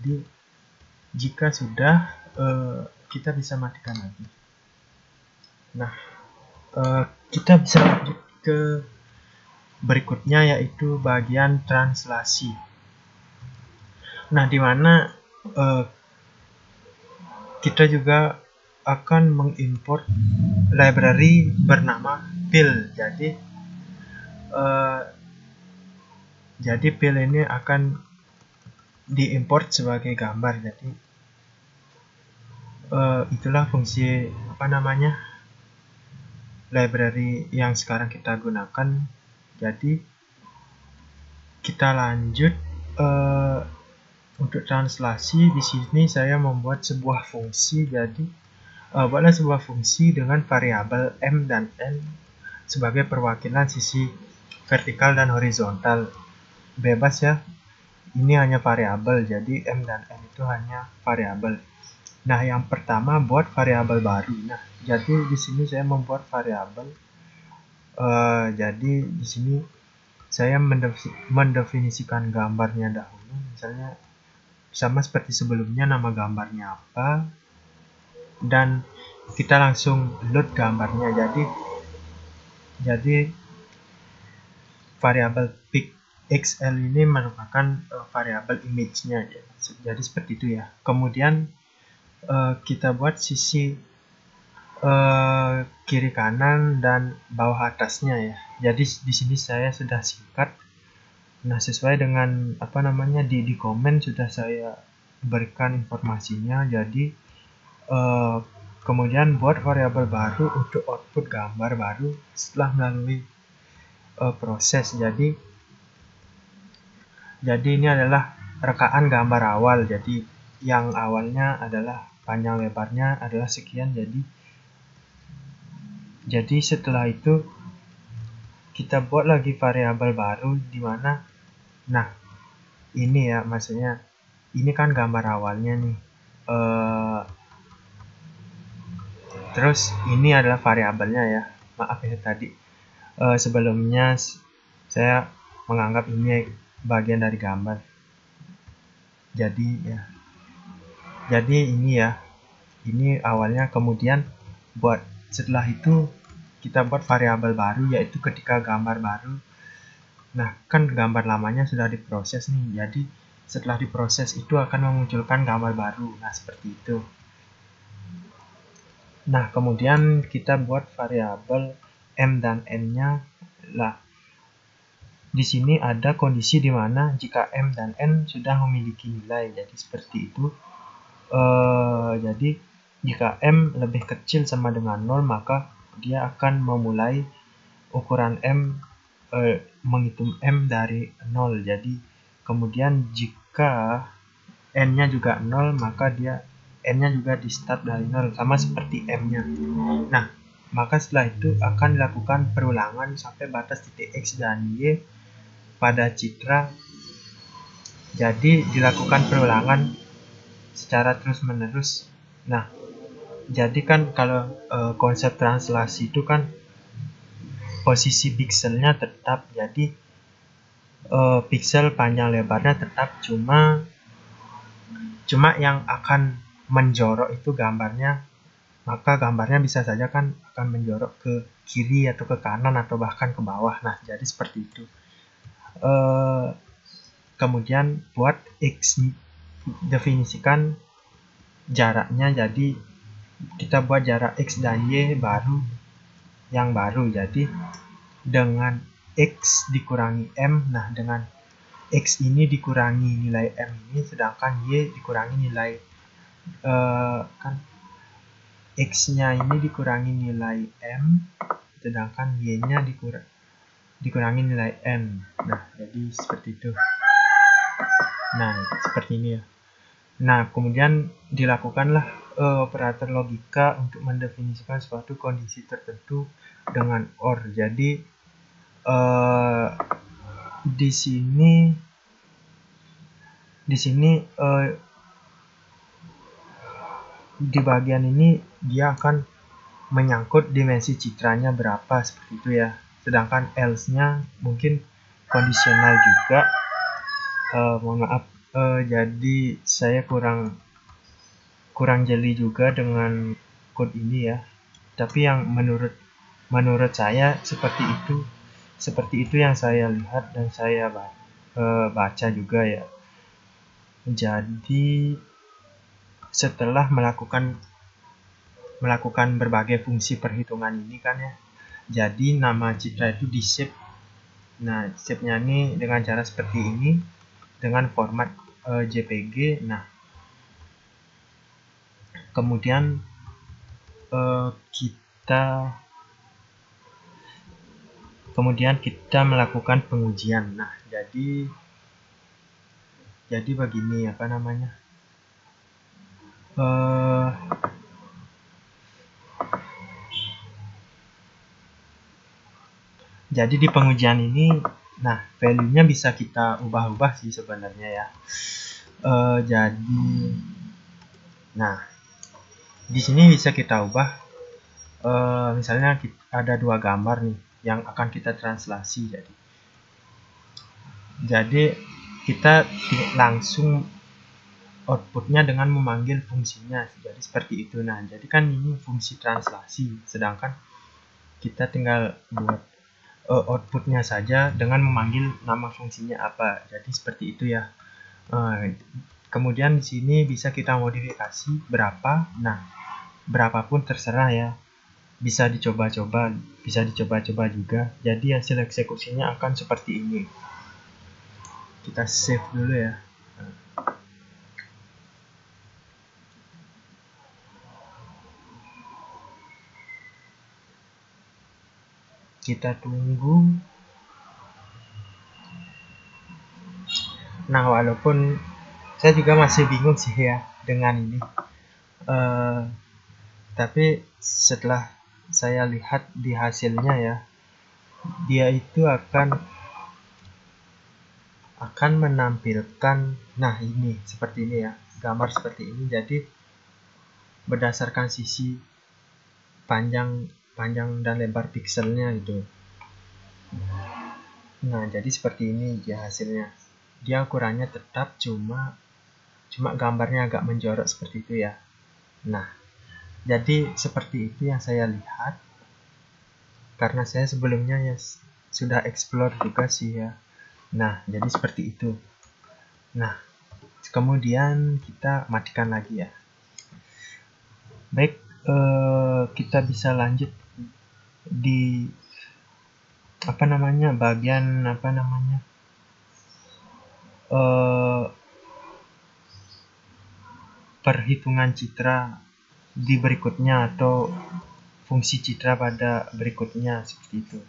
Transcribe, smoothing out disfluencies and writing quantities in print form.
Jadi jika sudah, kita bisa matikan lagi. Nah, kita bisa lanjut ke berikutnya, yaitu bagian translasi. Nah, di mana kita juga akan mengimport library bernama pil. Jadi pil ini akan diimport sebagai gambar. Jadi itulah fungsi library yang sekarang kita gunakan. Jadi kita lanjut untuk translasi. Di sini saya membuat sebuah fungsi. Jadi buatlah sebuah fungsi dengan variabel m dan n sebagai perwakilan sisi vertikal dan horizontal. Bebas ya. Ini hanya variabel. Jadi m dan n itu hanya variabel. Nah, yang pertama buat variabel baru. Nah, jadi di sini saya membuat variabel. Jadi di sini saya mendefinisikan gambarnya dahulu. Misalnya sama seperti sebelumnya, nama gambarnya apa, dan kita langsung load gambarnya. Jadi variabel pixel ini merupakan variabel image-nya. Jadi seperti itu ya. Kemudian kita buat sisi kiri kanan dan bawah atasnya ya. Jadi di sini saya sudah singkat. Nah, sesuai dengan di komen sudah saya berikan informasinya. Jadi kemudian buat variabel baru untuk output gambar baru setelah melalui proses. Jadi ini adalah rekaan gambar awal. Jadi yang awalnya adalah panjang lebarnya adalah sekian. Jadi setelah itu kita buat lagi variabel baru di mana, nah ini ya, maksudnya ini kan gambar awalnya nih. Terus ini adalah variabelnya ya. Maaf ya tadi sebelumnya saya menganggap ini bagian dari gambar. Jadi ini ya, ini awalnya. Kemudian setelah itu kita buat variabel baru, yaitu ketika gambar baru. Nah, kan gambar lamanya sudah diproses nih. Jadi setelah diproses itu akan memunculkan gambar baru. Nah, seperti itu. Nah, kemudian kita buat variabel m dan n-nya. Lah, di sini ada kondisi di mana jika m dan n sudah memiliki nilai. Jadi seperti itu. Jadi jika m lebih kecil sama dengan 0, maka dia akan memulai ukuran m, menghitung m dari 0. Jadi kemudian jika n-nya juga 0, maka n-nya juga di start dari 0, sama seperti m-nya. Nah, maka setelah itu akan dilakukan perulangan sampai batas titik x dan y pada citra. Jadi dilakukan perulangan secara terus-menerus. Nah, jadi kan kalau konsep translasi itu kan posisi pikselnya tetap. Jadi piksel panjang lebarnya tetap, cuma yang akan menjorok itu gambarnya. Maka gambarnya bisa saja kan akan menjorok ke kiri atau ke kanan atau bahkan ke bawah. Nah, jadi seperti itu. Kemudian buat x, definisikan jaraknya. Jadi kita buat jarak x dan y yang baru. Jadi dengan x dikurangi m. Nah, dengan x ini dikurangi nilai m ini, sedangkan y dikurangi nilai kan x-nya ini dikurangi nilai m, sedangkan y-nya dikurangi nilai n. Nah, jadi seperti itu. Nah, seperti ini ya. Nah, kemudian dilakukanlah operator logika untuk mendefinisikan suatu kondisi tertentu dengan OR. Jadi di sini di bagian ini dia akan menyangkut dimensi citranya berapa, seperti itu ya. Sedangkan else-nya mungkin kondisional juga. Mohon maaf, Jadi saya kurang jeli juga dengan code ini ya. Tapi yang menurut saya seperti itu yang saya lihat dan saya baca juga ya. Jadi setelah melakukan berbagai fungsi perhitungan ini kan ya, jadi nama citra itu di save. Nah, save-nya ini dengan cara seperti ini, dengan format JPG. Nah, kemudian kita melakukan pengujian. Nah, jadi begini, apa namanya, jadi di pengujian ini, nah, value-nya bisa kita ubah-ubah sih sebenarnya ya. Jadi, nah, di sini bisa kita ubah. Misalnya ada dua gambar nih yang akan kita translasi. Jadi kita langsung outputnya dengan memanggil fungsinya. Jadi seperti itu. Nah, jadi kan ini fungsi translasi, sedangkan kita tinggal buat outputnya saja dengan memanggil nama fungsinya apa. Jadi seperti itu ya. Kemudian di sini bisa kita modifikasi berapa. Nah, berapapun terserah ya. Bisa dicoba-coba juga. Jadi hasil eksekusinya akan seperti ini. Kita save dulu ya. Kita tunggu. Nah, walaupun saya juga masih bingung sih ya dengan ini. Tapi setelah saya lihat di hasilnya ya, dia itu akan menampilkan, nah ini seperti ini ya, gambar seperti ini. Jadi berdasarkan sisi panjang dan lebar pikselnya gitu. Nah, jadi seperti ini dia hasilnya. Dia ukurannya tetap, cuma gambarnya agak menjorok seperti itu ya. Nah, jadi seperti itu yang saya lihat, karena saya sebelumnya ya sudah explore juga sih ya. Nah, jadi seperti itu. Nah, kemudian kita matikan lagi ya. Baik, kita bisa lanjut di bagian perhitungan citra di berikutnya, atau fungsi citra pada berikutnya, seperti itu.